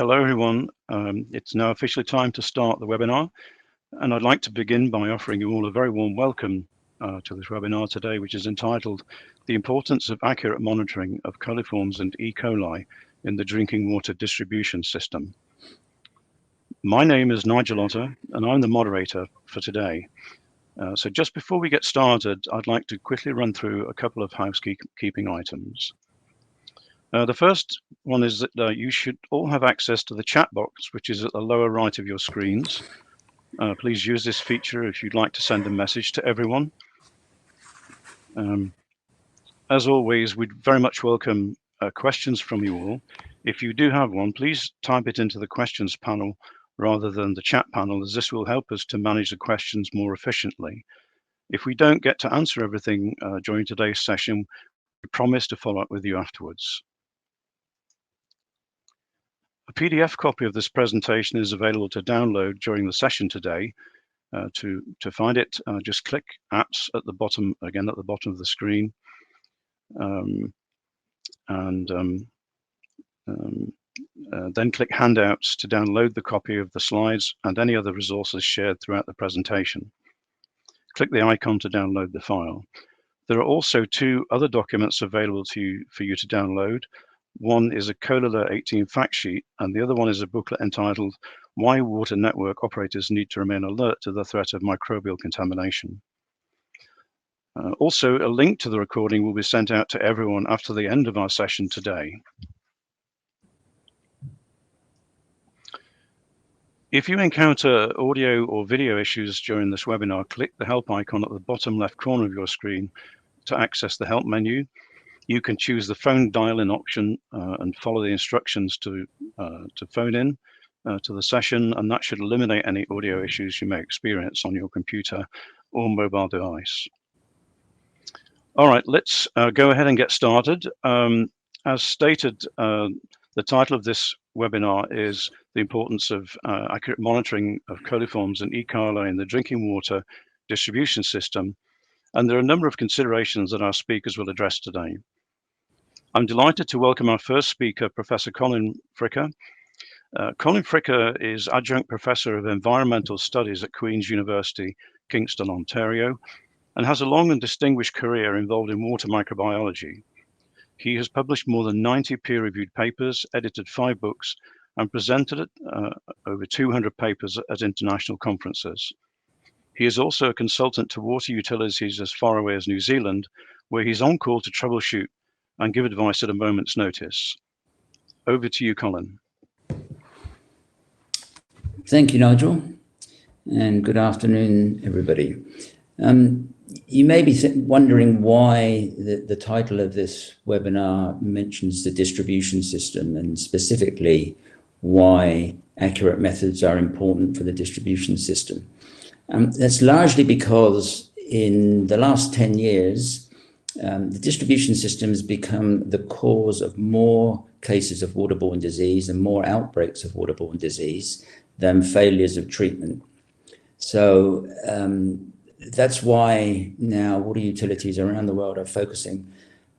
Hello, everyone. It's now officially time to start the webinar, and I'd like to begin by offering you all a very warm welcome to this webinar today, which is entitled The Importance of Accurate Monitoring of Coliforms and E. coli in the Drinking Water Distribution System. My name is Nigel Otter, and I'm the moderator for today. So just before we get started, I'd like to quickly run through a couple of housekeeping items. The first one is that you should all have access to the chat box, which is at the lower right of your screens. Please use this feature if you'd like to send a message to everyone. As always, we'd very much welcome questions from you all. If you do have one, please type it into the questions panel rather than the chat panel, as this will help us to manage the questions more efficiently. If we don't get to answer everything during today's session, we promise to follow up with you afterwards. A PDF copy of this presentation is available to download during the session today. To find it, just click Apps at the bottom, again at the bottom of the screen, then click Handouts to download the copy of the slides and any other resources shared throughout the presentation. Click the icon to download the file. There are also two other documents available for you to download. One is a Cholera 18 fact sheet, and the other one is a booklet entitled Why Water Network Operators Need to Remain Alert to the Threat of Microbial Contamination. Also, a link to the recording will be sent out to everyone after the end of our session today. If you encounter audio or video issues during this webinar, click the help icon at the bottom left corner of your screen to access the help menu. You can choose the phone dial-in option and follow the instructions to phone in to the session, and that should eliminate any audio issues you may experience on your computer or mobile device. All right, let's go ahead and get started. As stated, the title of this webinar is The Importance of Accurate Monitoring of Coliforms and E. coli in the Drinking Water Distribution System, and there are a number of considerations that our speakers will address today. I'm delighted to welcome our first speaker, Professor Colin Fricker. Colin Fricker is Adjunct Professor of Environmental Studies at Queen's University, Kingston, Ontario, and has a long and distinguished career involved in water microbiology. He has published more than 90 peer-reviewed papers, edited 5 books, and presented over 200 papers at international conferences. He is also a consultant to water utilities as far away as New Zealand, where he's on call to troubleshoot and give advice at a moment's notice. Over to you, Colin. Thank you, Nigel, and good afternoon, everybody. You may be wondering why the title of this webinar mentions the distribution system, and specifically why accurate methods are important for the distribution system. That's largely because in the last 10 years, the distribution system has become the cause of more cases of waterborne disease and more outbreaks of waterborne disease than failures of treatment. So that's why now water utilities around the world are focusing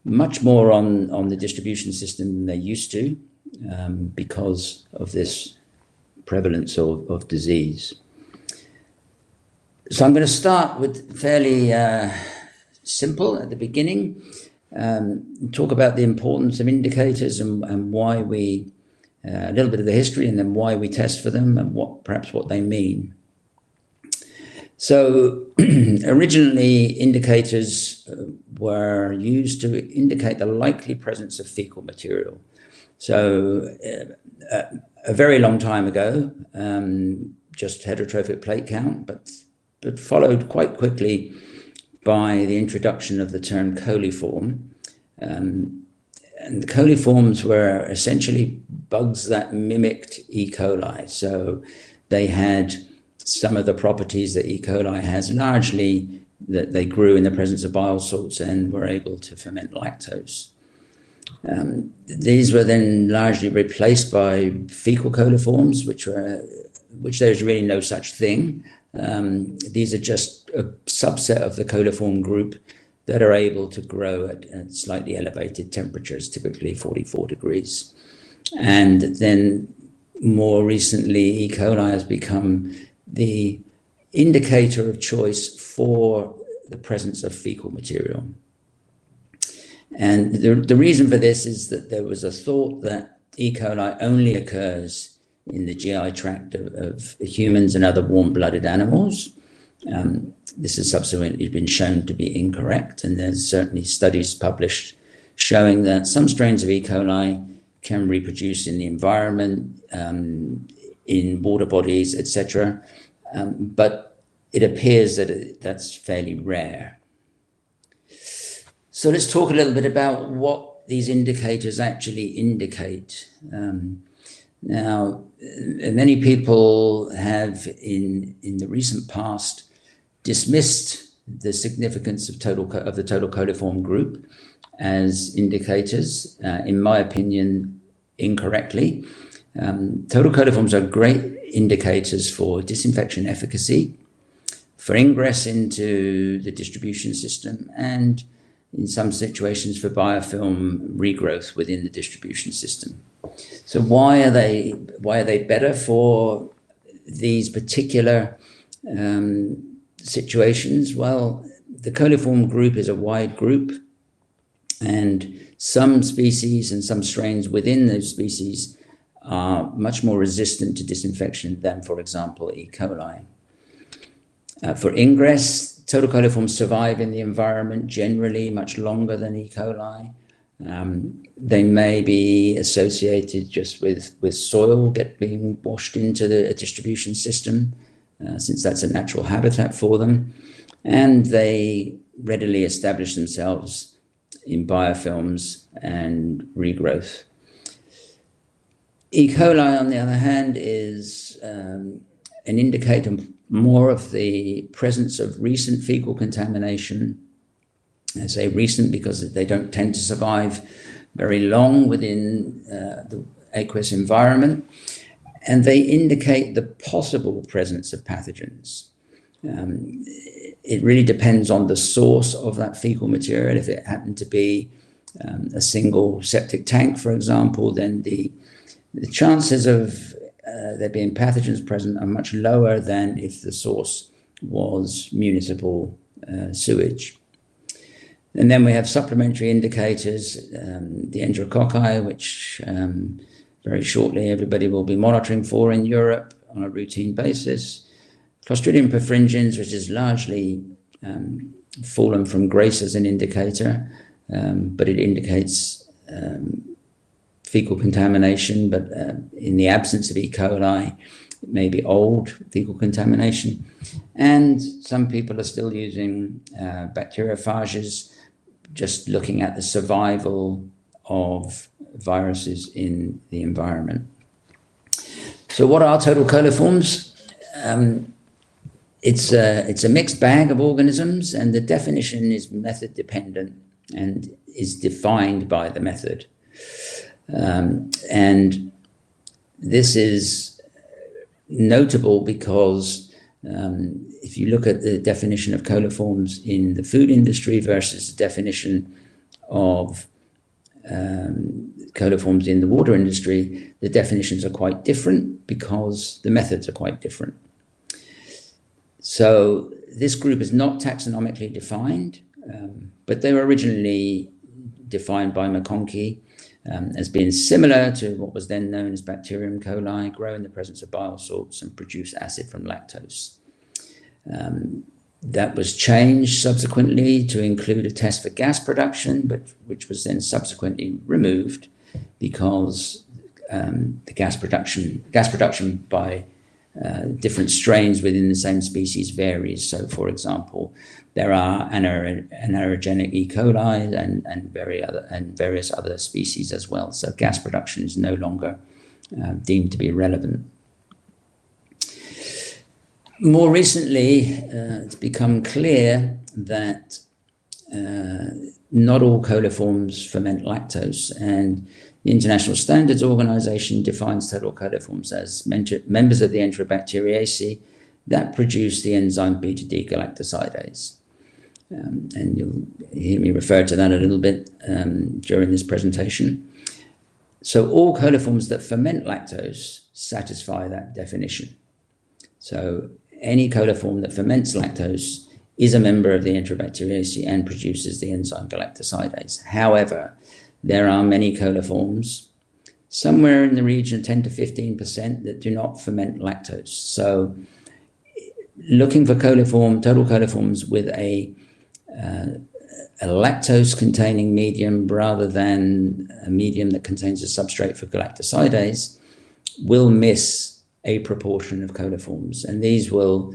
much more on the distribution system than they used to because of this prevalence of disease. So I'm going to start with fairly simple at the beginning, talk about the importance of indicators and why we, a little bit of the history, and then why we test for them and perhaps what they mean. So originally indicators were used to indicate the likely presence of fecal material. So a very long time ago, just heterotrophic plate count, but followed quite quickly by the introduction of the term coliform. And the coliforms were essentially bugs that mimicked E. coli. So they had some of the properties that E. coli has, largely that they grew in the presence of bile salts and were able to ferment lactose. These were then largely replaced by fecal coliforms, which there's really no such thing. These are just a subset of the coliform group that are able to grow at slightly elevated temperatures, typically 44 degrees. And then more recently, E. coli has become the indicator of choice for the presence of fecal material. And the reason for this is that there was a thought that E. coli only occurs in the GI tract of humans and other warm-blooded animals. This has subsequently been shown to be incorrect, and there's certainly studies published showing that some strains of E. coli can reproduce in the environment, in water bodies, etc. But it appears that that's fairly rare. So let's talk a little bit about what these indicators actually indicate. Now, many people have in the recent past dismissed the significance of the total coliform group as indicators, in my opinion, incorrectly. Total coliforms are great indicators for disinfection efficacy, for ingress into the distribution system, and in some situations for biofilm regrowth within the distribution system. So why are they better for these particular situations? Well, the coliform group is a wide group, and some species and some strains within those species are much more resistant to disinfection than, for example, E. coli. For ingress, total coliforms survive in the environment generally much longer than E. coli. They may be associated just with soil being washed into the distribution system, since that's a natural habitat for them. And they readily establish themselves in biofilms and regrowth. E. coli, on the other hand, is an indicator more of the presence of recent fecal contamination. I say recent because they don't tend to survive very long within the aqueous environment, and they indicate the possible presence of pathogens. It really depends on the source of that fecal material. If it happened to be a single septic tank, for example, then the chances of there being pathogens present are much lower than if the source was municipal sewage. And then we have supplementary indicators, the enterococci, which very shortly everybody will be monitoring for in Europe on a routine basis. Clostridium perfringens, which is largely fallen from grace as an indicator, but it indicates fecal contamination, but in the absence of E. coli, it may be old fecal contamination. And some people are still using bacteriophages, just looking at the survival of viruses in the environment. So what are total coliforms? It's a mixed bag of organisms, and the definition is method dependent and is defined by the method. And this is notable because if you look at the definition of coliforms in the food industry versus the definition of coliforms in the water industry, the definitions are quite different because the methods are quite different. So this group is not taxonomically defined, but they were originally defined by McConkie as being similar to what was then known as bacterium coli, grow in the presence of bile salts and produce acid from lactose. That was changed subsequently to include a test for gas production, but which was then subsequently removed because the gas production by different strains within the same species varies. So, for example, there are anaerogenic E. coli and various other species as well. So gas production is no longer deemed to be relevant. More recently, it's become clear that not all coliforms ferment lactose, and the International Standards Organization defines total coliforms as members of the Enterobacteriaceae that produce the enzyme beta-D-galactosidase. And you'll hear me refer to that a little bit during this presentation. So all coliforms that ferment lactose satisfy that definition. So any coliform that ferments lactose is a member of the Enterobacteriaceae and produces the enzyme galactosidase. However, there are many coliforms, somewhere in the region of 10 to 15%, that do not ferment lactose. So looking for total coliforms with a lactose-containing medium rather than a medium that contains a substrate for galactosidase will miss a proportion of coliforms, and these will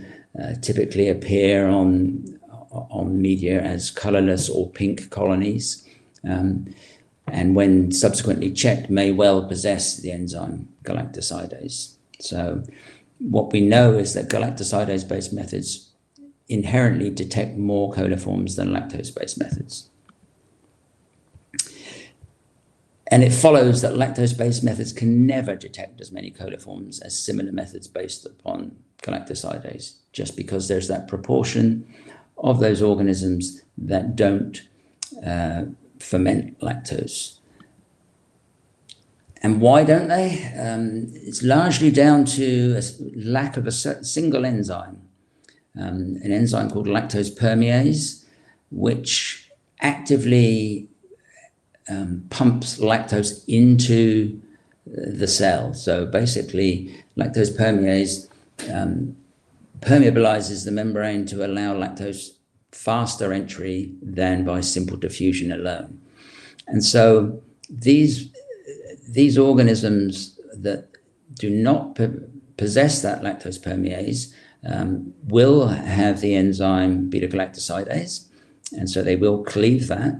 typically appear on media as colorless or pink colonies, and when subsequently checked may well possess the enzyme galactosidase. So what we know is that galactosidase-based methods inherently detect more coliforms than lactose-based methods. And it follows that lactose-based methods can never detect as many coliforms as similar methods based upon galactosidase, just because there's that proportion of those organisms that don't ferment lactose. And why don't they? It's largely down to a lack of a single enzyme, an enzyme called lactose permease, which actively pumps lactose into the cell. So basically, lactose permease permeabilizes the membrane to allow lactose faster entry than by simple diffusion alone. And so these organisms that do not possess that lactose permease will have the enzyme beta-galactosidase, and so they will cleave that,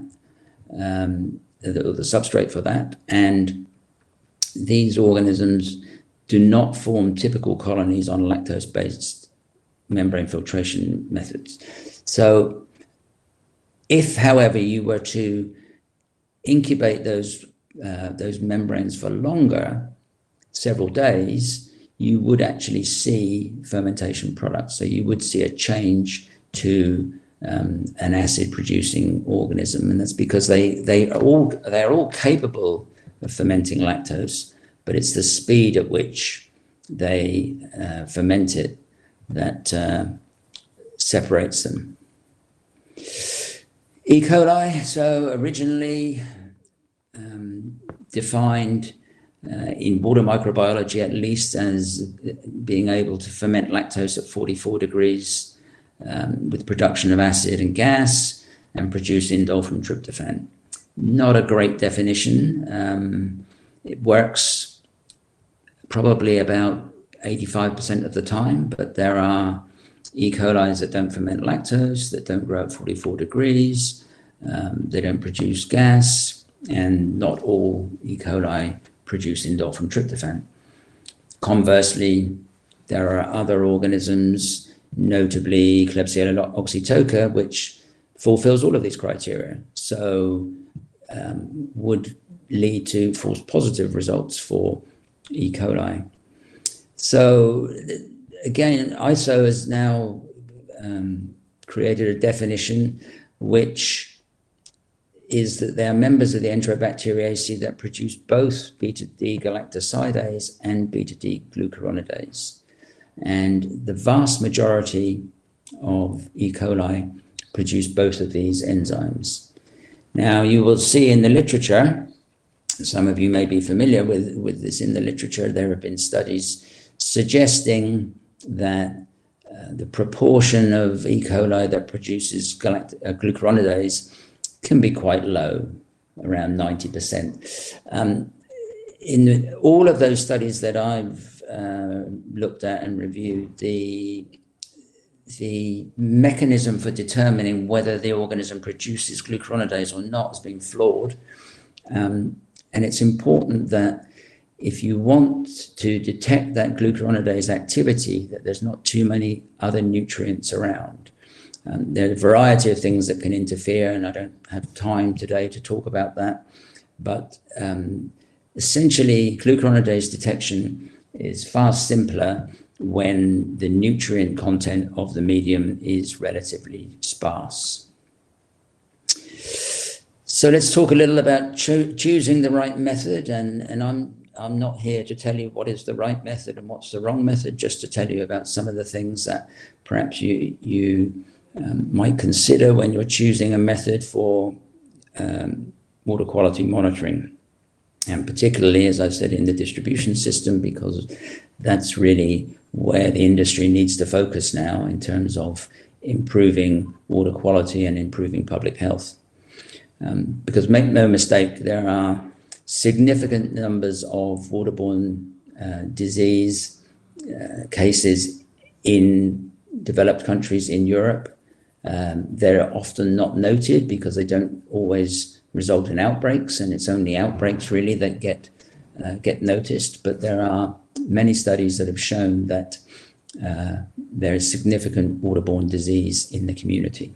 the substrate for that, and these organisms do not form typical colonies on lactose-based membrane filtration methods. So if, however, you were to incubate those membranes for longer, several days, you would actually see fermentation products. So you would see a change to an acid-producing organism, and that's because they are all capable of fermenting lactose, but it's the speed at which they ferment it that separates them. E. coli, so originally defined in water microbiology at least as being able to ferment lactose at 44 degrees with production of acid and gas and produce indole from tryptophan. Not a great definition. It works probably about 85% of the time, but there are E. coli that don't ferment lactose, that don't grow at 44 degrees, they don't produce gas, and not all E. coli produce indole from tryptophan. Conversely, there are other organisms, notably Klebsiella oxytoca, which fulfills all of these criteria. So would lead to false positive results for E. coli. So again, ISO has now created a definition which is that they are members of the Enterobacteriaceae that produce both beta-D galactosidase and beta-D glucuronidase. And the vast majority of E. coli produce both of these enzymes. Now, you will see in the literature, some of you may be familiar with this in the literature, there have been studies suggesting that the proportion of E. coli that produces glucuronidase can be quite low, around 90%. In all of those studies that I've looked at and reviewed, the mechanism for determining whether the organism produces glucuronidase or not has been flawed. And it's important that if you want to detect that glucuronidase activity, that there's not too many other nutrients around. There are a variety of things that can interfere, and I don't have time today to talk about that. But essentially, glucuronidase detection is far simpler when the nutrient content of the medium is relatively sparse. So let's talk a little about choosing the right method, and I'm not here to tell you what is the right method and what's the wrong method, just to tell you about some of the things that perhaps you might consider when you're choosing a method for water quality monitoring. And particularly, as I said, in the distribution system, because that's really where the industry needs to focus now in terms of improving water quality and improving public health. Because make no mistake, there are significant numbers of waterborne disease cases in developed countries in Europe. They're often not noted because they don't always result in outbreaks, and it's only outbreaks really that get noticed. But there are many studies that have shown that there is significant waterborne disease in the community.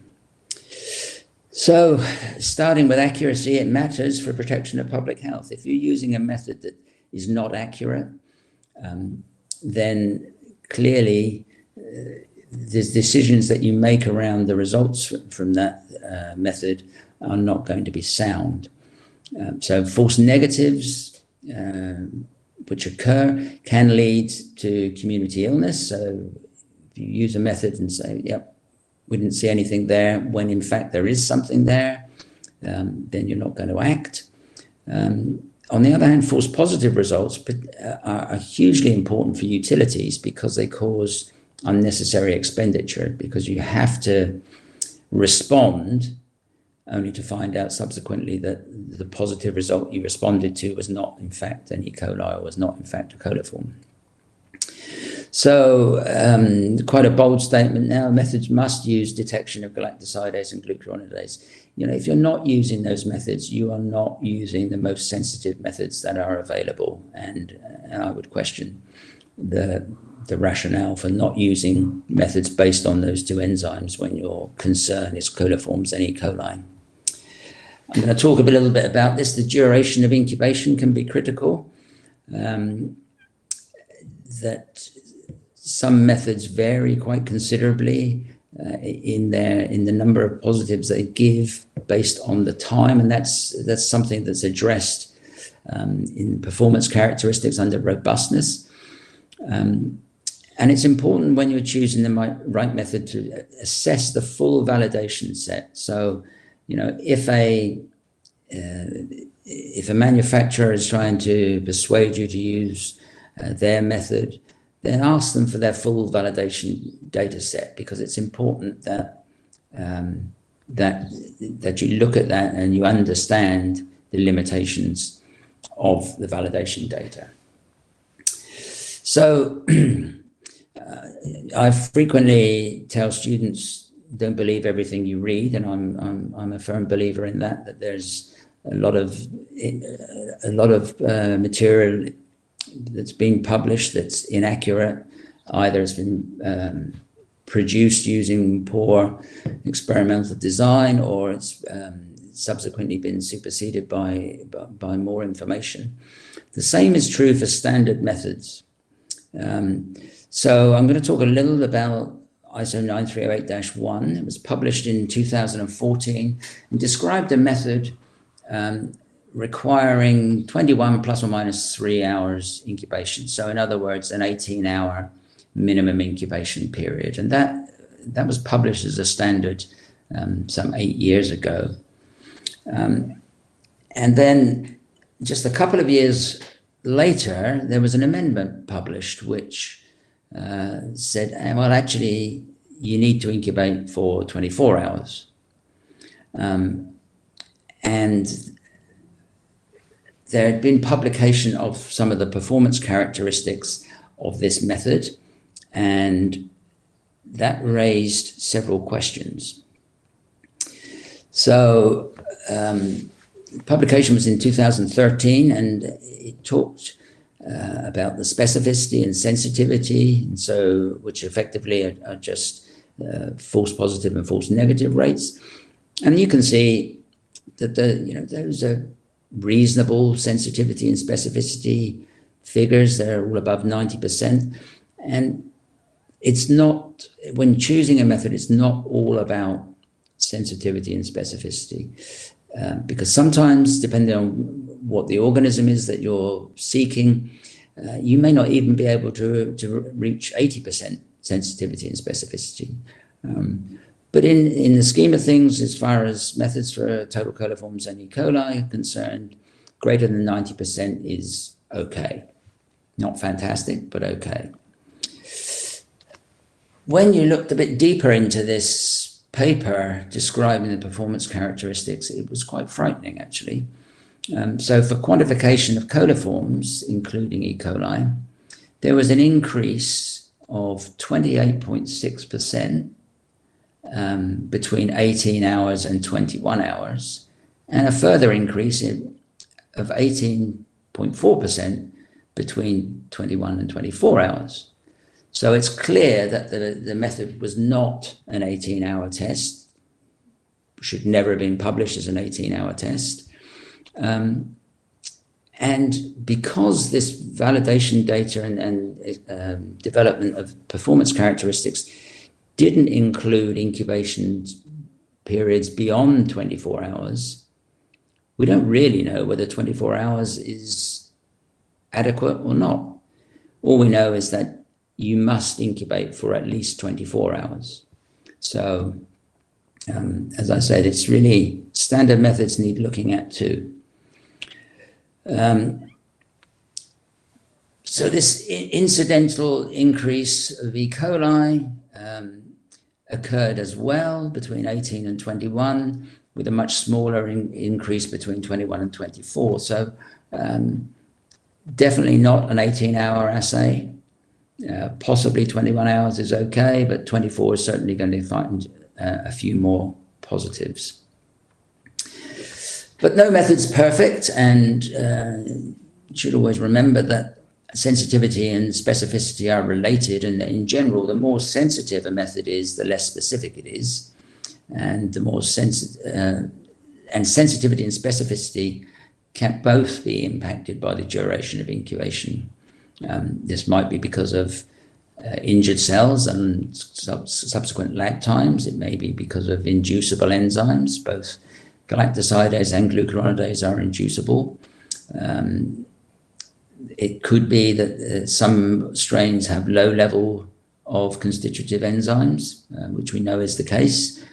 So, starting with accuracy, it matters for protection of public health. If you're using a method that is not accurate, then clearly the decisions that you make around the results from that method are not going to be sound. So false negatives, which occur, can lead to community illness. So if you use a method and say, yep, we didn't see anything there, when in fact there is something there, then you're not going to act. On the other hand, false positive results are hugely important for utilities because they cause unnecessary expenditure, because you have to respond only to find out subsequently that the positive result you responded to was not in fact an E. coli, or was not in fact a coliform. So quite a bold statement now. Methods must use detection of galactosidase and glucuronidase. You know, if you're not using those methods, you are not using the most sensitive methods that are available. And I would question the rationale for not using methods based on those two enzymes when your concern is coliforms and E. coli. I'm going to talk a little bit about this. The duration of incubation can be critical. That some methods vary quite considerably in the number of positives they give based on the time, and that's something that's addressed in performance characteristics under robustness. And it's important when you're choosing the right method to assess the full validation set. So, you know, if a manufacturer is trying to persuade you to use their method, then ask them for their full validation data set, because it's important that that you look at that and you understand the limitations of the validation data. So I frequently tell students, don't believe everything you read, and I'm a firm believer in that there's a lot of material that's been published that's inaccurate. Either it's been produced using poor experimental design, or it's subsequently been superseded by more information. The same is true for standard methods. So I'm going to talk a little about ISO 9308-1. It was published in 2014 and described a method requiring 21 plus or minus 3 hours incubation. So in other words, an 18-hour minimum incubation period. And that was published as a standard some 8 years ago. And then just a couple of years later, there was an amendment published which said, well, actually, you need to incubate for 24 hours. And there had been publication of some of the performance characteristics of this method, and that raised several questions. So publication was in 2013, and it talked about the specificity and sensitivity, and so which effectively are just false positive and false negative rates. And you can see that those are reasonable sensitivity and specificity figures. They're all above 90%. And it's not, when choosing a method, it's not all about sensitivity and specificity, because sometimes, depending on what the organism is that you're seeking, you may not even be able to reach 80% sensitivity and specificity. But in the scheme of things, as far as methods for total coliforms and E. coli are concerned, greater than 90% is okay. Not fantastic, but okay. When you looked a bit deeper into this paper describing the performance characteristics, it was quite frightening, actually. So for quantification of coliforms, including E. coli, there was an increase of 28.6% between 18 hours and 21 hours, and a further increase of 18.4% between 21 and 24 hours. So it's clear that the method was not an 18-hour test, should never have been published as an 18-hour test. And because this validation data and development of performance characteristics didn't include incubation periods beyond 24 hours, we don't really know whether 24 hours is adequate or not. All we know is that you must incubate for at least 24 hours. So, as I said, it's really standard methods need looking at too. So this incidental increase of E. coli occurred as well between 18 and 21, with a much smaller increase between 21 and 24. So definitely not an 18-hour assay. Possibly 21 hours is okay, but 24 is certainly going to find a few more positives. But no method's perfect, and you should always remember that sensitivity and specificity are related, and in general, the more sensitive a method is, the less specific it is. And the more and sensitivity and specificity can both be impacted by the duration of incubation. This might be because of injured cells and subsequent lag times. It may be because of inducible enzymes. Both galactosidase and glucuronidase are inducible. It could be that some strains have low level of constitutive enzymes, which we know is the case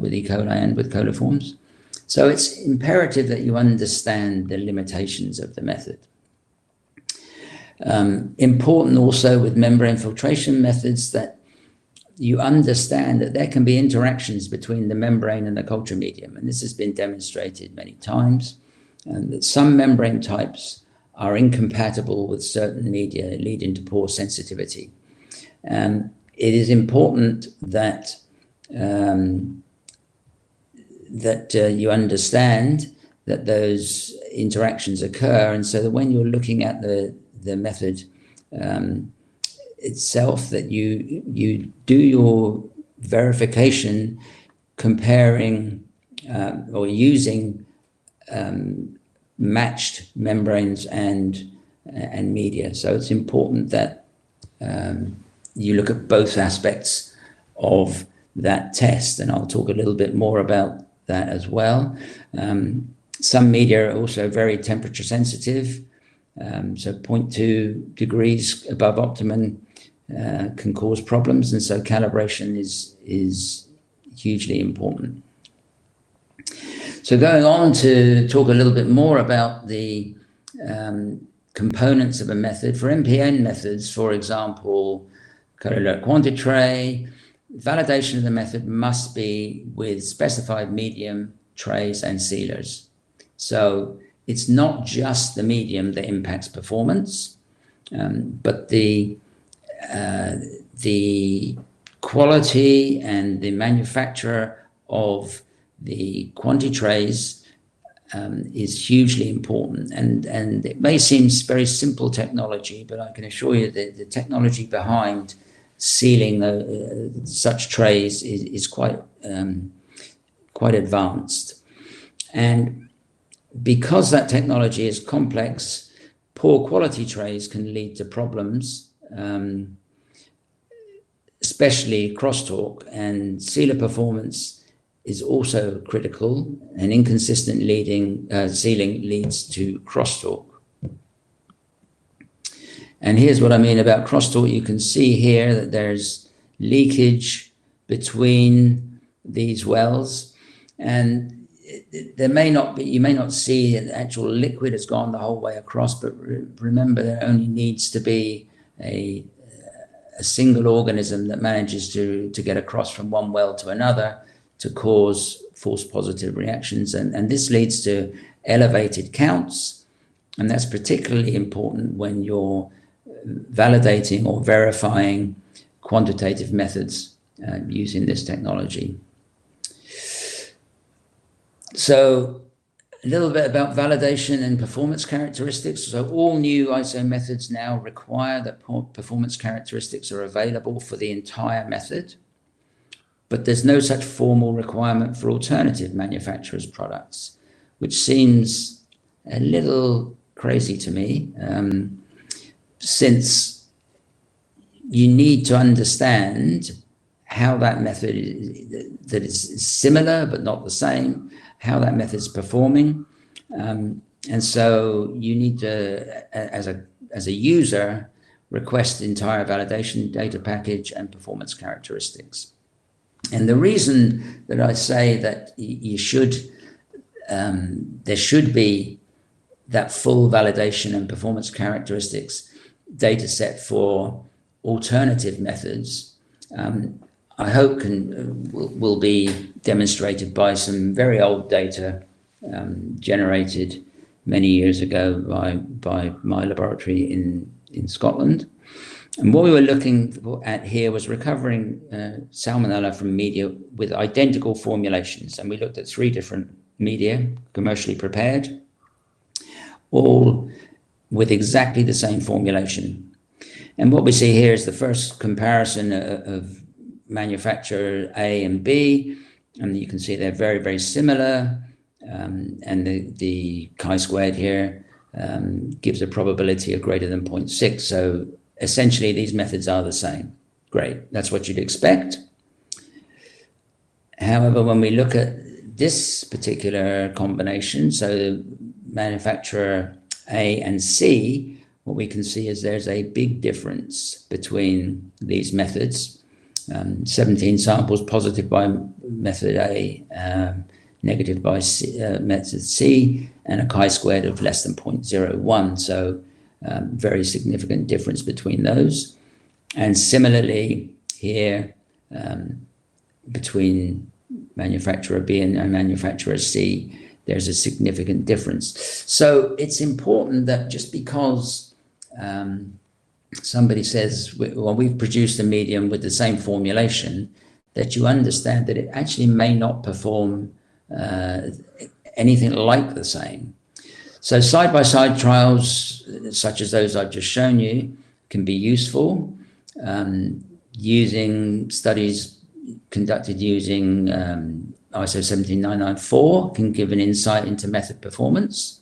with E. coli and with coliforms. So it's imperative that you understand the limitations of the method. Important also with membrane filtration methods that you understand that there can be interactions between the membrane and the culture medium, and this has been demonstrated many times, and that some membrane types are incompatible with certain media, leading to poor sensitivity. It is important that you understand that those interactions occur, and so that when you're looking at the method itself, that you do your verification comparing or using matched membranes and media. So it's important that you look at both aspects of that test, and I'll talk a little bit more about that as well. Some media are also very temperature sensitive. So 0.2 degrees above optimum can cause problems, and so calibration is hugely important. So going on to talk a little bit more about the components of a method. For MPN methods, for example, colloidal quantity tray, validation of the method must be with specified medium, trays, and sealers. So it's not just the medium that impacts performance, but the quality and the manufacturer of the quantity trays is hugely important. And it may seem very simple technology, but I can assure you that the technology behind sealing such trays is quite advanced. And because that technology is complex, poor quality trays can lead to problems, especially crosstalk, and sealer performance is also critical. An inconsistent sealing leads to crosstalk. And here's what I mean about crosstalk. You can see here that there's leakage between these wells, and there may not be, you may not see an actual liquid has gone the whole way across, but remember there only needs to be a single organism that manages to get across from one well to another to cause false positive reactions. And this leads to elevated counts. And that's particularly important when you're validating or verifying quantitative methods using this technology. So a little bit about validation and performance characteristics. So all new ISO methods now require that performance characteristics are available for the entire method, but there's no such formal requirement for alternative manufacturers' products, which seems a little crazy to me, since you need to understand how that method that is similar but not the same, how that method is performing, and so you need to, as a user, request the entire validation data package and performance characteristics. And the reason that I say that you should, there should be that full validation and performance characteristics data set for alternative methods, I hope will be demonstrated by some very old data generated many years ago by my laboratory in Scotland. And what we were looking at here was recovering salmonella from media with identical formulations. And we looked at 3 different media, commercially prepared, all with exactly the same formulation. And what we see here is the first comparison of manufacturer A and B, and you can see they're very, very similar. And the chi-squared here gives a probability of greater than 0.6. So essentially, these methods are the same. Great, that's what you'd expect. However, when we look at this particular combination, so the manufacturer A and C, what we can see is there's a big difference between these methods. 17 samples positive by method A, negative by method C, and a chi-squared of less than 0.01. So very significant difference between those. And similarly here, between manufacturer B and manufacturer C, there's a significant difference. So it's important that just because somebody says, well, we've produced a medium with the same formulation, that you understand that it actually may not perform anything like the same. So side-by-side trials, such as those I've just shown you, can be useful. Using studies conducted using ISO 17994 can give an insight into method performance.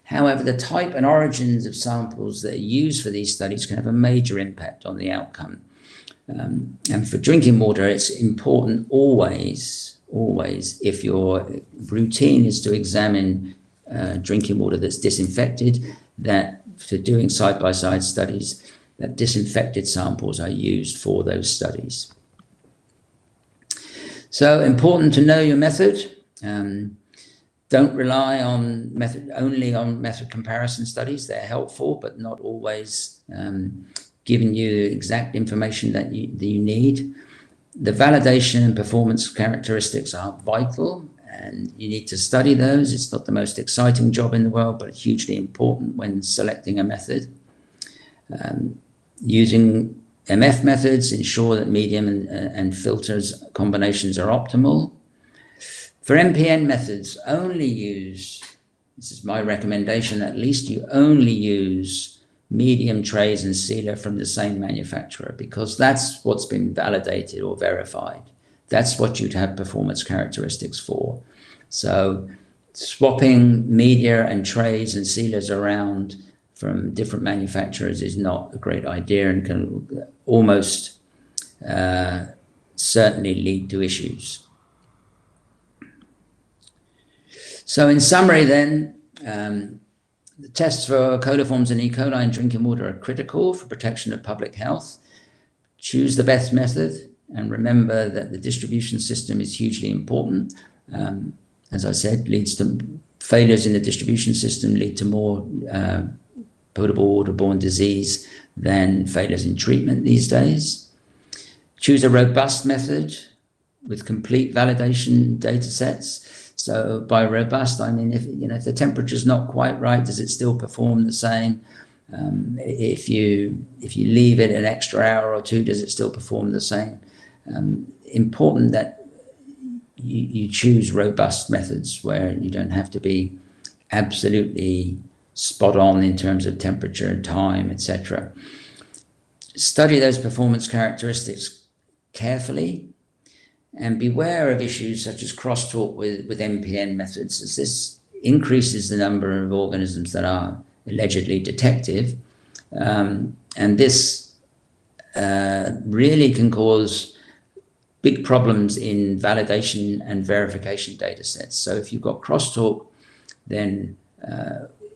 However, the type and origins of samples that are used for these studies can have a major impact on the outcome. And for drinking water, it's important always, if your routine is to examine drinking water that's disinfected, that for doing side-by-side studies, that disinfected samples are used for those studies. So important to know your method. Don't rely on only on method comparison studies. They're helpful, but not always giving you exact information that you need. The validation and performance characteristics are vital, and you need to study those. It's not the most exciting job in the world, but hugely important when selecting a method. Using MF methods, ensure that medium and filters combinations are optimal. For MPN methods, only use, this is my recommendation, at least you only use medium trays and sealer from the same manufacturer, because that's what's been validated or verified. That's what you'd have performance characteristics for. So swapping media and trays and sealers around from different manufacturers is not a great idea and can almost certainly lead to issues. So in summary then, the tests for coliforms and E. coli in drinking water are critical for protection of public health. Choose the best method and remember that the distribution system is hugely important. As I said, leads to failures in the distribution system, lead to more potable waterborne disease than failures in treatment these days. Choose a robust method with complete validation data sets. So by robust, I mean, if the temperature is not quite right, does it still perform the same? If you leave it an extra hour or two, does it still perform the same? Important that you choose robust methods where you don't have to be absolutely spot on in terms of temperature and time, etc. Study those performance characteristics carefully and beware of issues such as crosstalk with MPN methods, as this increases the number of organisms that are allegedly detective. And this really can cause big problems in validation and verification data sets. So if you've got crosstalk, then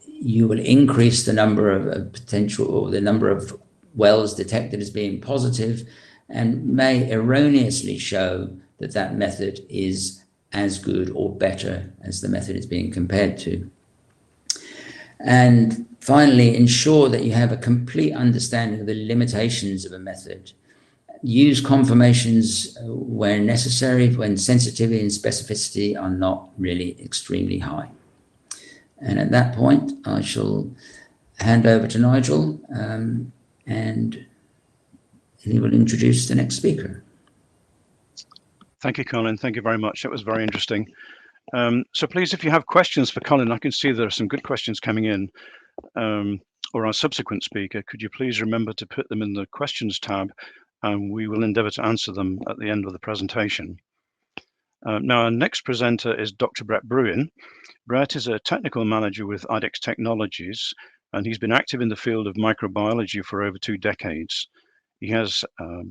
you will increase the number of potential, or the number of wells detected as being positive, and may erroneously show that that method is as good or better as the method it's being compared to. And finally, ensure that you have a complete understanding of the limitations of a method. Use confirmations where necessary, when sensitivity and specificity are not really extremely high. And at that point, I shall hand over to Nigel, and he will introduce the next speaker. Thank you, Colin. Thank you very much. That was very interesting. So please, if you have questions for Colin, I can see there are some good questions coming in, or our subsequent speaker, could you please remember to put them in the questions tab, and we will endeavour to answer them at the end of the presentation. Now, our next presenter is Dr. Brewin. Brett is a technical manager with IDEXX Technologies, and he's been active in the field of microbiology for over 2 decades. He has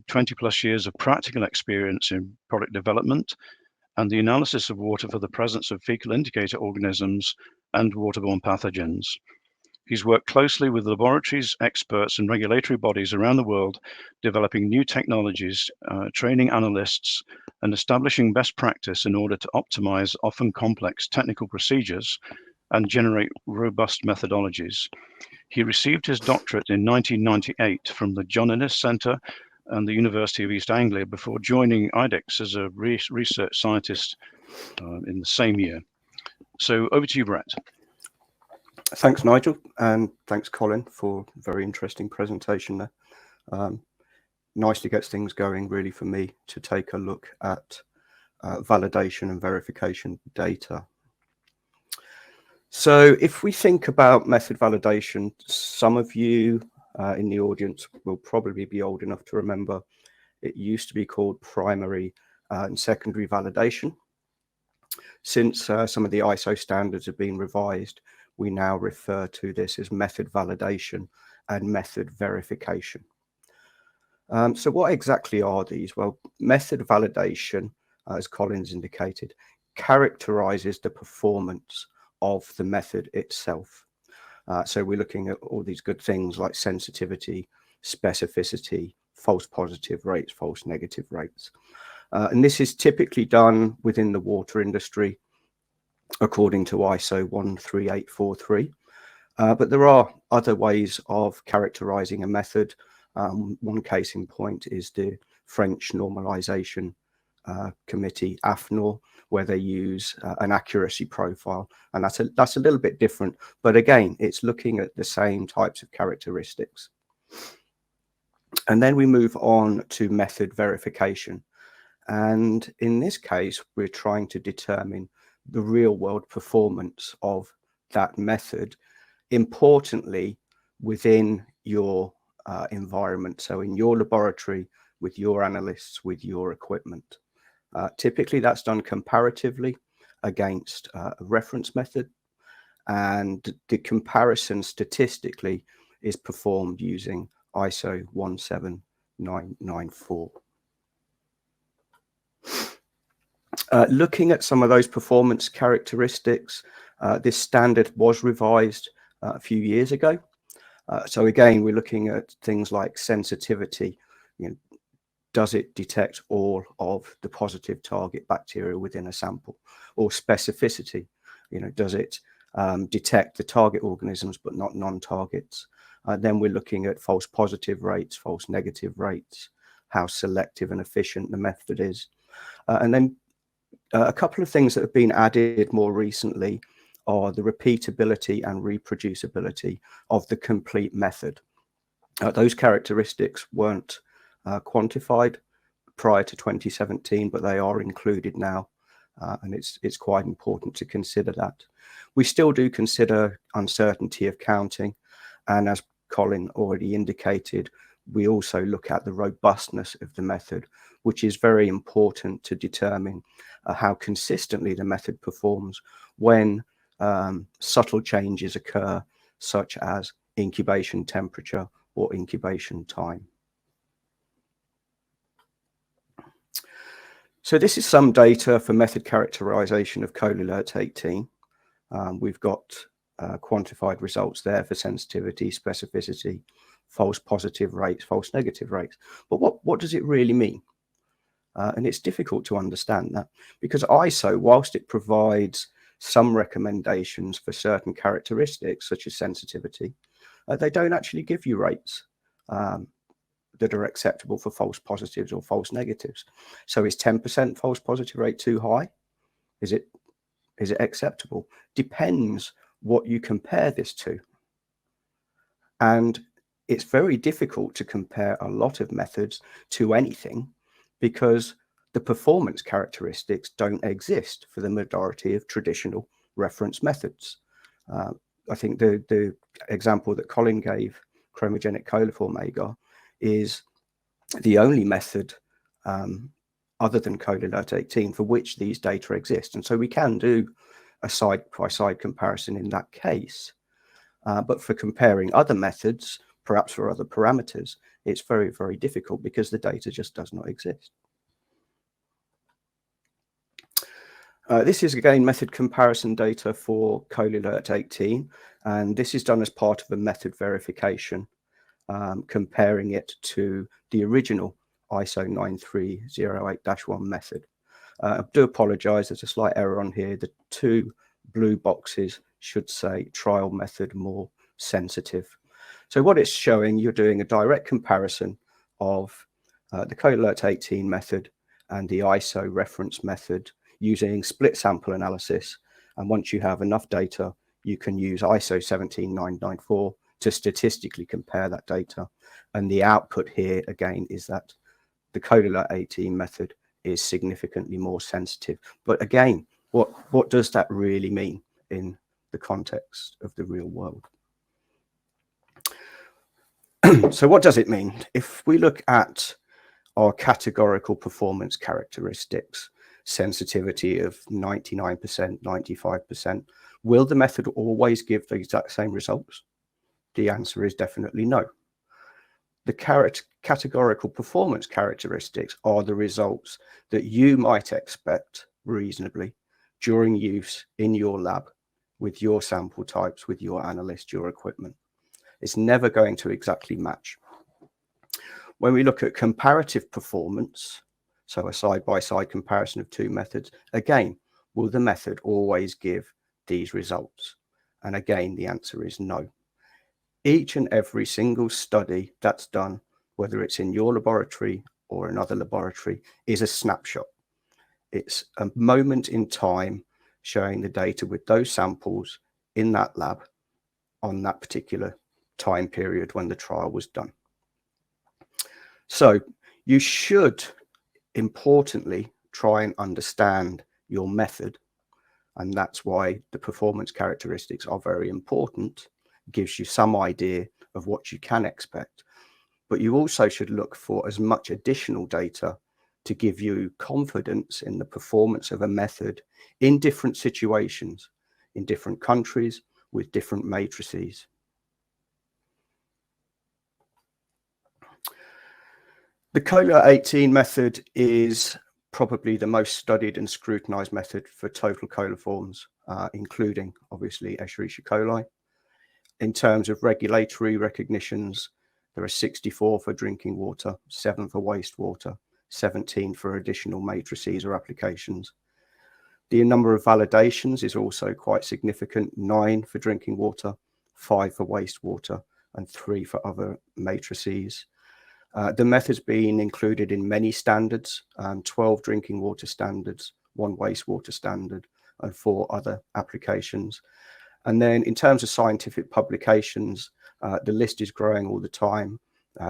20 plus years of practical experience in product development and the analysis of water for the presence of fecal indicator organisms and waterborne pathogens. He's worked closely with laboratories, experts, and regulatory bodies around the world, developing new technologies, training analysts, and establishing best practice in order to optimize often complex technical procedures and generate robust methodologies. He received his doctorate in 1998 from the John Innes Centre and the University of East Anglia before joining IDEXX as a research scientist in the same year. So over to you, Brett. Thanks, Nigel, and thanks, Colin, for a very interesting presentation there. Nicely gets things going, really, for me to take a look at validation and verification data. So if we think about method validation, some of you in the audience will probably be old enough to remember it used to be called primary and secondary validation. Since some of the ISO standards have been revised, we now refer to this as method validation and method verification. So what exactly are these? Well, method validation, as Colin's indicated, characterizes the performance of the method itself. So we're looking at all these good things like sensitivity, specificity, false positive rates, false negative rates. And this is typically done within the water industry according to ISO 13843. But there are other ways of characterizing a method. One case in point is the French Normalization Committee, AFNOR, where they use an accuracy profile, and that's a little bit different, but again, it's looking at the same types of characteristics. And then we move on to method verification, and in this case we're trying to determine the real world performance of that method, importantly within your environment, so in your laboratory, with your analysts, with your equipment. Typically that's done comparatively against a reference method, and the comparison statistically is performed using ISO 17994. Looking at some of those performance characteristics, this standard was revised a few years ago. So again, we're looking at things like sensitivity. Does it detect all of the positive target bacteria within a sample? Or specificity, does it detect the target organisms but not non-targets? Then we're looking at false positive rates, false negative rates, how selective and efficient the method is. And then a couple of things that have been added more recently are the repeatability and reproducibility of the complete method. Those characteristics weren't quantified prior to 2017, but they are included now, and it's quite important to consider that. We still do consider uncertainty of counting, and as Colin already indicated, we also look at the robustness of the method, which is very important to determine how consistently the method performs when subtle changes occur, such as incubation temperature or incubation time. So this is some data for method characterization of Colilert 18. We've got quantified results there for sensitivity, specificity, false positive rates, false negative rates. But what does it really mean? And it's difficult to understand that, because ISO, whilst it provides some recommendations for certain characteristics, such as sensitivity, they don't actually give you rates that are acceptable for false positives or false negatives. So is 10% false positive rate too high? Is it acceptable? Depends what you compare this to. And it's very difficult to compare a lot of methods to anything, because the performance characteristics don't exist for the majority of traditional reference methods. I think the example that Colin gave, chromogenic coliform agar, is the only method other than Colilert 18 for which these data exist. And so we can do a side-by-side comparison in that case. But for comparing other methods, perhaps for other parameters, it's very, very difficult because the data just does not exist. This is again method comparison data for Colilert 18, and this is done as part of a method verification, comparing it to the original ISO 9308-1 method. I do apologize, there's a slight error on here. The two blue boxes should say trial method more sensitive. So what it's showing, you're doing a direct comparison of the Colilert 18 method and the ISO reference method using split sample analysis. And once you have enough data, you can use ISO 17994 to statistically compare that data. And the output here again is that the Colilert 18 method is significantly more sensitive. But again, what does that really mean in the context of the real world? So what does it mean? If we look at our categorical performance characteristics, sensitivity of 99%, 95%, will the method always give the exact same results? The answer is definitely no. The categorical performance characteristics are the results that you might expect reasonably during use in your lab with your sample types, with your analyst, your equipment. It's never going to exactly match. When we look at comparative performance, so a side-by-side comparison of two methods, again, will the method always give these results? And again, the answer is no. Each and every single study that's done, whether it's in your laboratory or another laboratory, is a snapshot. It's a moment in time showing the data with those samples in that lab on that particular time period when the trial was done. So you should importantly try and understand your method, and that's why the performance characteristics are very important. It gives you some idea of what you can expect, but you also should look for as much additional data to give you confidence in the performance of a method in different situations, in different countries, with different matrices. The Colilert 18 method is probably the most studied and scrutinized method for total coliforms, including obviously Escherichia coli. In terms of regulatory recognitions, there are 64 for drinking water, 7 for wastewater, 17 for additional matrices or applications. The number of validations is also quite significant, 9 for drinking water, 5 for wastewater, and 3 for other matrices. The method's been included in many standards, 12 drinking water standards, 1 wastewater standard, and 4 other applications. And then in terms of scientific publications, the list is growing all the time.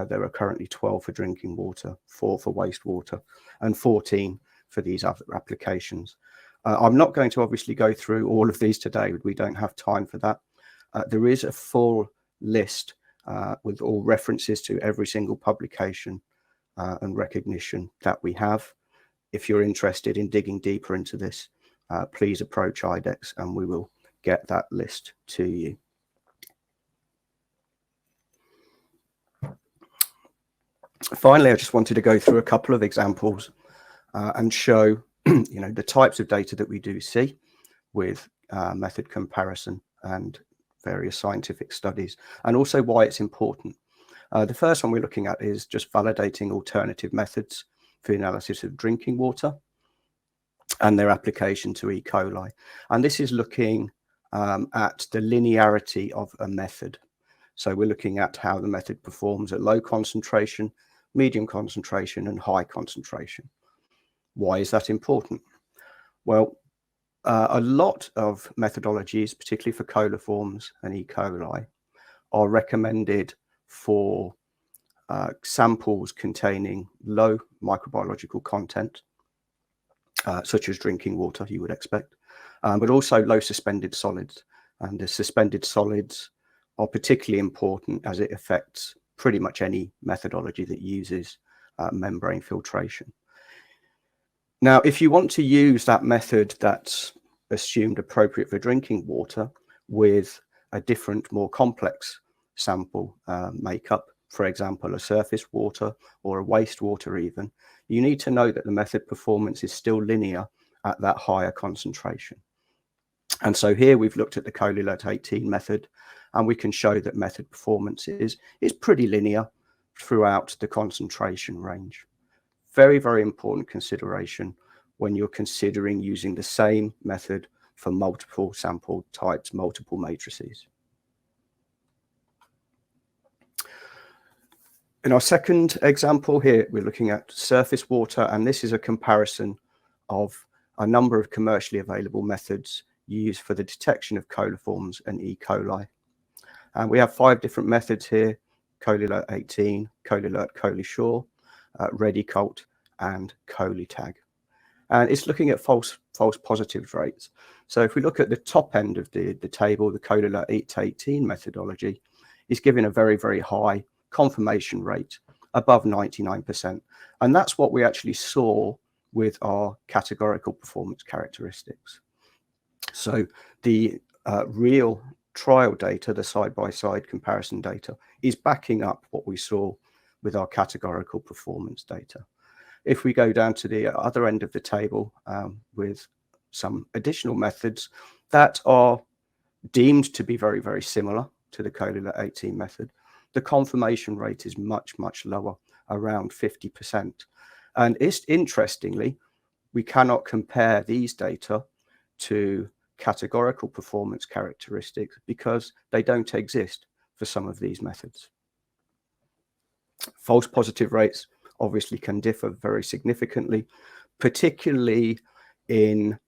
There are currently 12 for drinking water, 4 for wastewater, and 14 for these other applications. I'm not going to obviously go through all of these today. We don't have time for that. There is a full list with all references to every single publication and recognition that we have. If you're interested in digging deeper into this, please approach IDEXX and we will get that list to you. Finally, I just wanted to go through a couple of examples and show the types of data that we do see with method comparison and various scientific studies, and also why it's important. The first one we're looking at is just validating alternative methods for the analysis of drinking water and their application to E. coli. And this is looking at the linearity of a method. So we're looking at how the method performs at low concentration, medium concentration, and high concentration. Why is that important? Well, a lot of methodologies, particularly for coliforms and E. coli, are recommended for samples containing low microbiological content, such as drinking water, you would expect, but also low suspended solids. And the suspended solids are particularly important as it affects pretty much any methodology that uses membrane filtration. Now, if you want to use that method that's assumed appropriate for drinking water with a different, more complex sample makeup, for example, a surface water or a wastewater even, you need to know that the method performance is still linear at that higher concentration. And so here we've looked at the Colilert 18 method, and we can show that method performance is pretty linear throughout the concentration range. Very, very important consideration when you're considering using the same method for multiple sample types, multiple matrices. In our second example here, we're looking at surface water, and this is a comparison of a number of commercially available methods used for the detection of coliforms and E. coli. And we have 5 different methods here: Colilert 18, Colilert ColiSure, ReadyCult, and ColiTag. And it's looking at false positive rates. So if we look at the top end of the table, the Colilert 18 methodology is giving a very, very high confirmation rate, above 99%. And that's what we actually saw with our categorical performance characteristics. So the real trial data, the side-by-side comparison data, is backing up what we saw with our categorical performance data. If we go down to the other end of the table with some additional methods that are deemed to be very, very similar to the Colilert 18 method, the confirmation rate is much, much lower, around 50%. And interestingly, we cannot compare these data to categorical performance characteristics because they don't exist for some of these methods. False positive rates obviously can differ very significantly, particularly in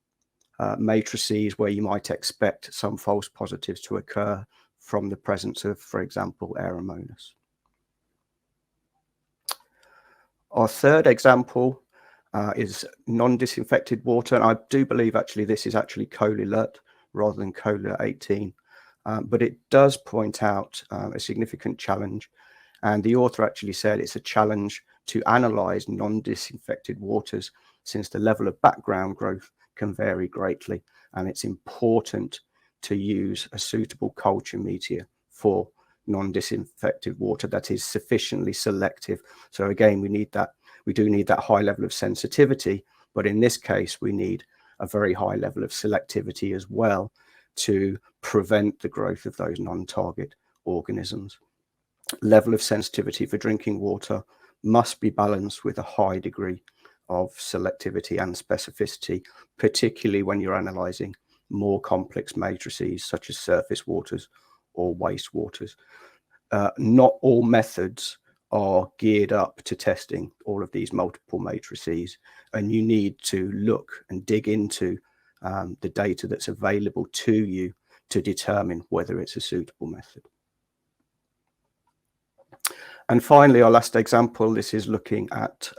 matrices where you might expect some false positives to occur from the presence of, for example, Aeromonas. Our third example is non-disinfected water. And I do believe actually this is actually Colilert rather than Colilert 18, but it does point out a significant challenge. And the author actually said it's a challenge to analyze non-disinfected waters since the level of background growth can vary greatly. And it's important to use a suitable culture media for non-disinfected water that is sufficiently selective. So again, we do need that high level of sensitivity, But in this case, we need a very high level of selectivity as well to prevent the growth of those non-target organisms. Level of sensitivity for drinking water must be balanced with a high degree of selectivity and specificity, particularly when you're analysing more complex matrices such as surface waters or waste waters. Not all methods are geared up to testing all of these multiple matrices, and you need to look and dig into the data that's available to you to determine whether it's a suitable method. And finally, our last example, this is looking at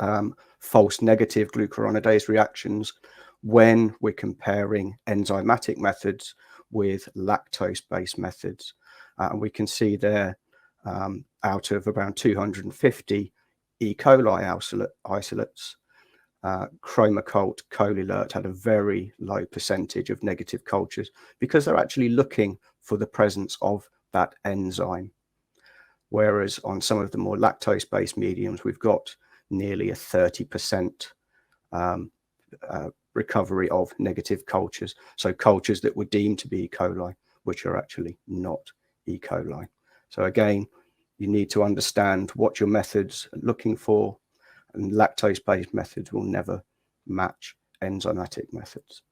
false negative glucuronidase reactions when we're comparing enzymatic methods with lactose-based methods. And we can see there, out of around 250 E. coli isolates, Chromacult Colilert had a very low percentage of negative cultures because they're actually looking for the presence of that enzyme. Whereas on some of the more lactose-based mediums, we've got nearly a 30% recovery of negative cultures. So cultures that were deemed to be E. coli, which are actually not E. coli. So again, you need to understand what your methods are looking for, and lactose-based methods will never match enzymatic methods.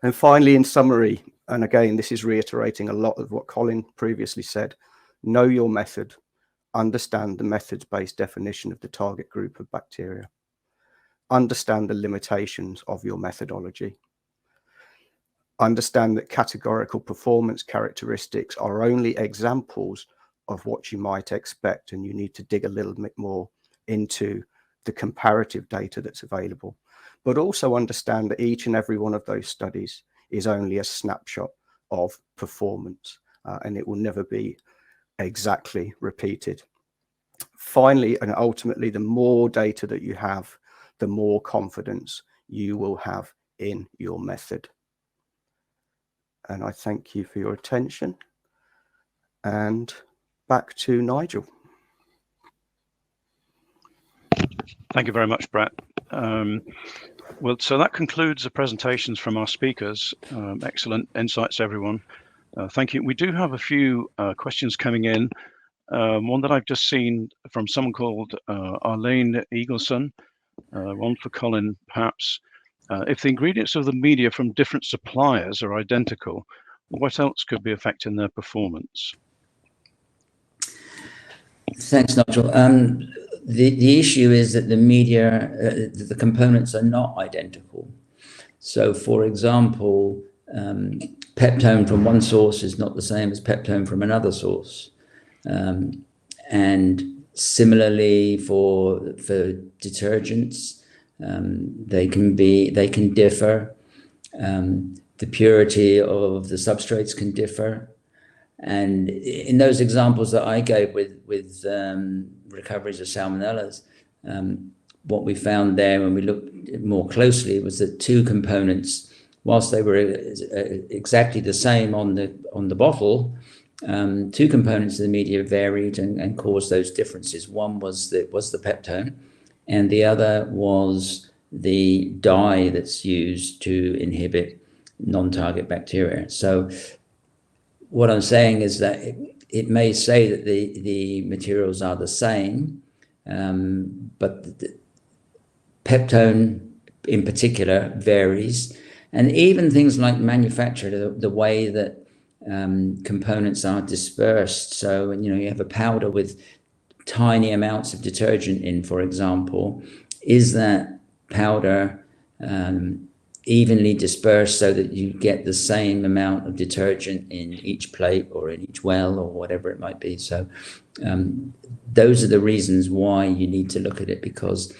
And finally, in summary, and again, this is reiterating a lot of what Colin previously said, know your method, understand the methods-based definition of the target group of bacteria, understand the limitations of your methodology, understand that categorical performance characteristics are only examples of what you might expect, and you need to dig a little bit more into the comparative data that's available, but also understand that each and every one of those studies is only a snapshot of performance, and it will never be exactly repeated. Finally, and ultimately, the more data that you have, the more confidence you will have in your method. And I thank you for your attention, and back to Nigel. Thank you very much, Brett. Well, so that concludes the presentations from our speakers. Excellent insights, everyone. Thank you. We do have a few questions coming in. One that I've just seen from someone called Arlene Eagleson, one for Colin, perhaps. If the ingredients of the media from different suppliers are identical, what else could be affecting their performance? Thanks, Nigel. The issue is that the media, the components are not identical. So, for example, peptone from one source is not the same as peptone from another source. And similarly for detergents, they can differ. The purity of the substrates can differ. And in those examples that I gave with recoveries of salmonellas, what we found there when we looked more closely was that two components, whilst they were exactly the same on the bottle, two components of the media varied and caused those differences. One was the peptone, and the other was the dye that's used to inhibit non-target bacteria. So what I'm saying is that it may say that the materials are the same, but the peptone in particular varies. And even things like manufacture, the way that components are dispersed. So, you have a powder with tiny amounts of detergent in, for example, is that powder evenly dispersed so that you get the same amount of detergent in each plate or in each well or whatever it might be? So those are the reasons why you need to look at it, because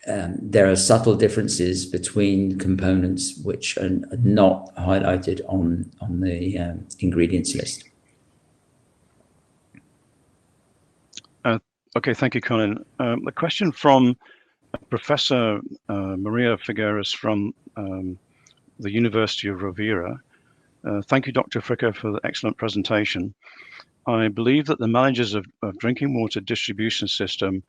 there are subtle differences between components which are not highlighted on the ingredients list. Okay, thank you, Colin. A question from Professor Maria Figueres from the University of Rovira. Thank you, Dr. Fricker, for the excellent presentation. I believe that the managers of drinking water distribution system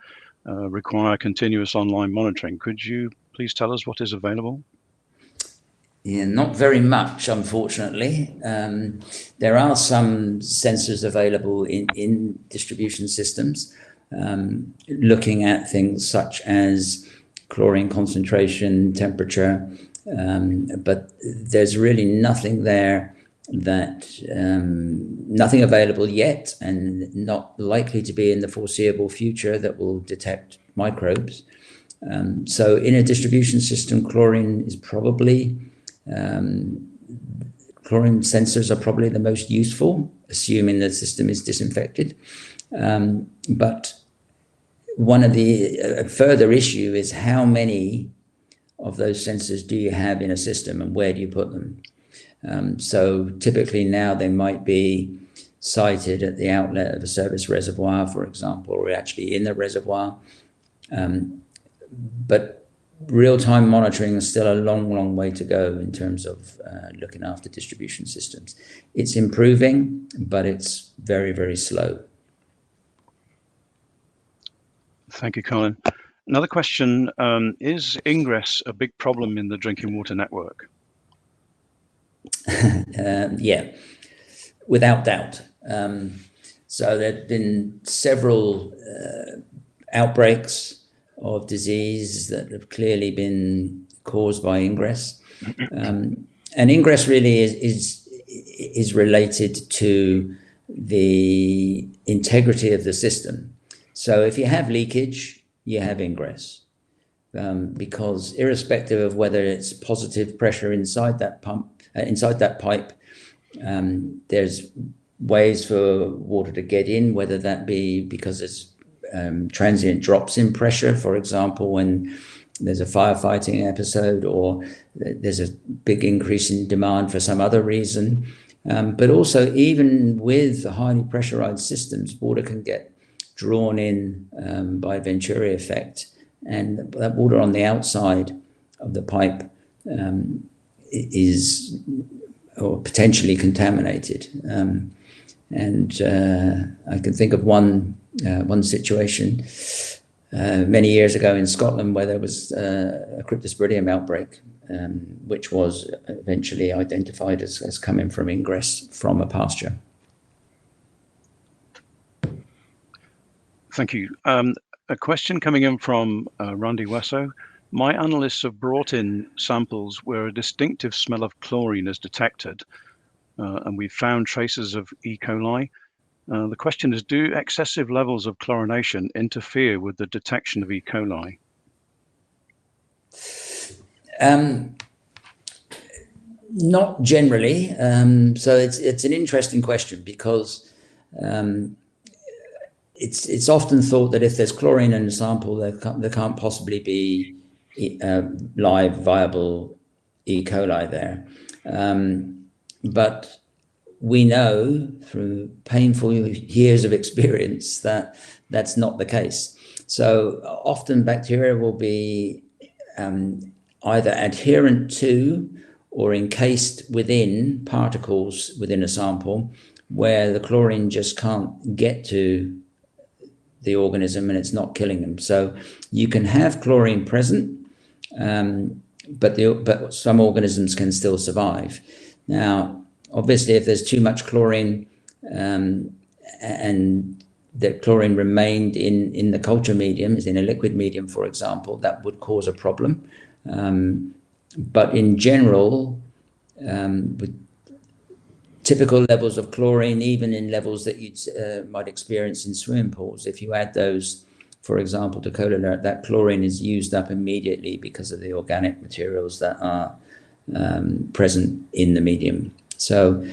require continuous online monitoring. Could you please tell us what is available? Yeah, not very much, unfortunately. There are some sensors available in distribution systems, looking at things such as chlorine concentration, temperature, but there's really nothing there nothing available yet, and not likely to be in the foreseeable future, that will detect microbes. So in a distribution system, chlorine sensors are probably the most useful, assuming the system is disinfected. But one of the further issue is how many of those sensors do you have in a system, and where do you put them? So typically now they might be sited at the outlet of a service reservoir, for example, or actually in the reservoir. But real-time monitoring is still a long way to go in terms of looking after distribution systems. It's improving, but it's very slow. Thank you, Colin. Another question, is ingress a big problem in the drinking water network? Yeah, without doubt. So there have been several outbreaks of disease that have clearly been caused by ingress. And ingress really is related to the integrity of the system. So if you have leakage, you have ingress. Because irrespective of whether it's positive pressure inside that pipe, there's ways for water to get in, whether that be because it's transient drops in pressure, for example, when there's a firefighting episode, or there's a big increase in demand for some other reason. But also, even with highly pressurized systems, water can get drawn in by Venturi effect, and that water on the outside of the pipe is or potentially contaminated. And I can think of one situation many years ago in Scotland, where there was a cryptosporidium outbreak, which was eventually identified as coming from ingress from a pasture. Thank you. A question coming in from Randy Wesso. My analysts have brought in samples where a distinctive smell of chlorine is detected, and we've found traces of E. coli. The question is, do excessive levels of chlorination interfere with the detection of E. coli? Not generally. So it's an interesting question, because it's often thought that if there's chlorine in a sample, there can't possibly be live viable E. coli there. But we know through painful years of experience that that's not the case. So often bacteria will be either adherent to or encased within particles within a sample where the chlorine just can't get to the organism and it's not killing them. So you can have chlorine present, but some organisms can still survive. Now, obviously, if there's too much chlorine and the chlorine remained in the culture medium, as in a liquid medium, for example, that would cause a problem. But in general, with typical levels of chlorine, even in levels that you might experience in swimming pools, if you add those, for example, to ColiAlert, that chlorine is used up immediately because of the organic materials that are present in the medium. So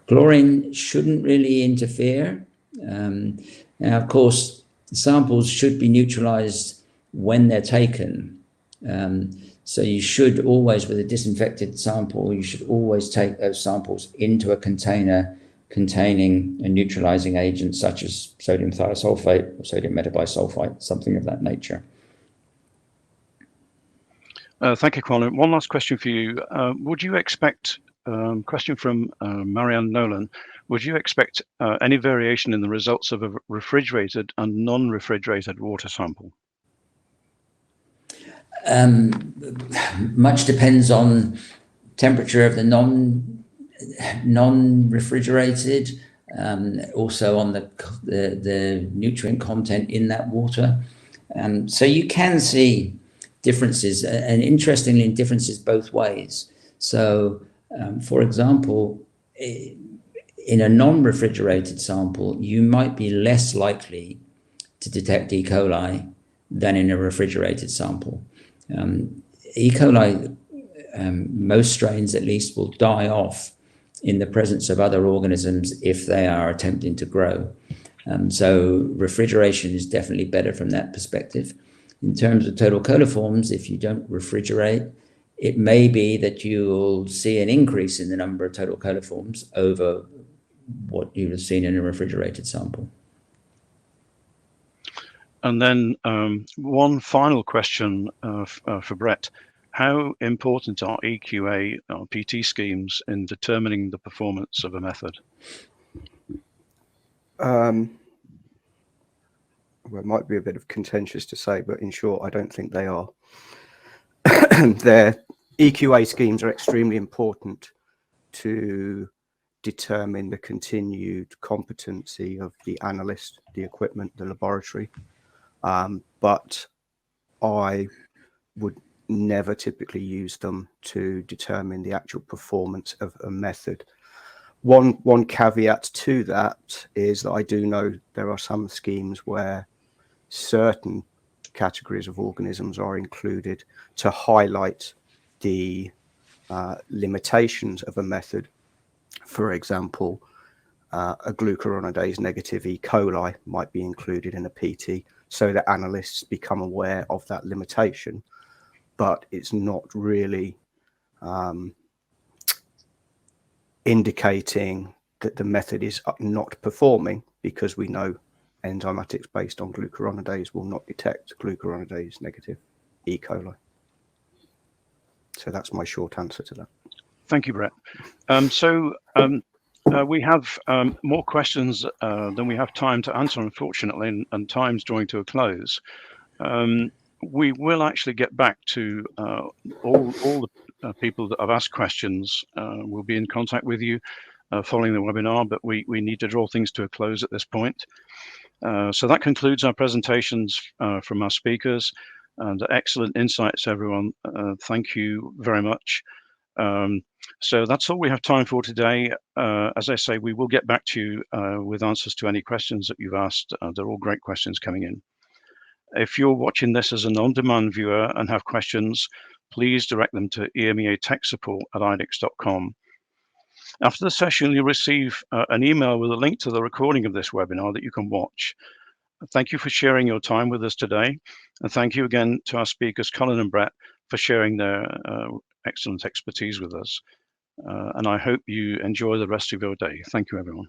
chlorine shouldn't really interfere. Now, of course, samples should be neutralized when they're taken. So you should always, with a disinfected sample, you should always take those samples into a container containing a neutralizing agent such as sodium thiosulfate or sodium metabisulfite, something of that nature. Thank you, Colin. One last question for you. Would you expect, question from Marianne Nolan, would you expect any variation in the results of a refrigerated and non-refrigerated water sample? Much depends on temperature of the non-refrigerated, also on the nutrient content in that water. So you can see differences, and interestingly, differences both ways. So, for example, in a non-refrigerated sample, you might be less likely to detect E. coli than in a refrigerated sample. E. coli, most strains at least, will die off in the presence of other organisms if they are attempting to grow. So refrigeration is definitely better from that perspective. In terms of total coliforms, if you don't refrigerate, it may be that you'll see an increase in the number of total coliforms over what you would have seen in a refrigerated sample. And then one final question for Brett. How important are EQA or PT schemes in determining the performance of a method? Well, it might be a bit of contentious to say, but in short, I don't think they are. Their EQA schemes are extremely important to determine the continued competency of the analyst, the equipment, the laboratory. But I would never typically use them to determine the actual performance of a method. One caveat to that is that I do know there are some schemes where certain categories of organisms are included to highlight the limitations of a method. For example, a glucuronidase negative E. coli might be included in a PT so that analysts become aware of that limitation, but it's not really indicating that the method is not performing, because we know enzymatics based on glucuronidase will not detect glucuronidase negative E. coli. So that's my short answer to that. Thank you, Brett. We have more questions than we have time to answer, unfortunately, and time's drawing to a close. We will actually get back to all the people that have asked questions. We'll be in contact with you following the webinar, but we need to draw things to a close at this point. So that concludes our presentations from our speakers, and excellent insights, everyone. Thank you very much. So that's all we have time for today. As I say, we will get back to you with answers to any questions that you've asked. They're all great questions coming in. If you're watching this as an on-demand viewer and have questions, please direct them to EMEA Tech Support at IDEXX.com. After the session, you'll receive an email with a link to the recording of this webinar that you can watch. Thank you for sharing your time with us today. And thank you again to our speakers, Colin and Brett, for sharing their excellent expertise with us. And I hope you enjoy the rest of your day. Thank you, everyone.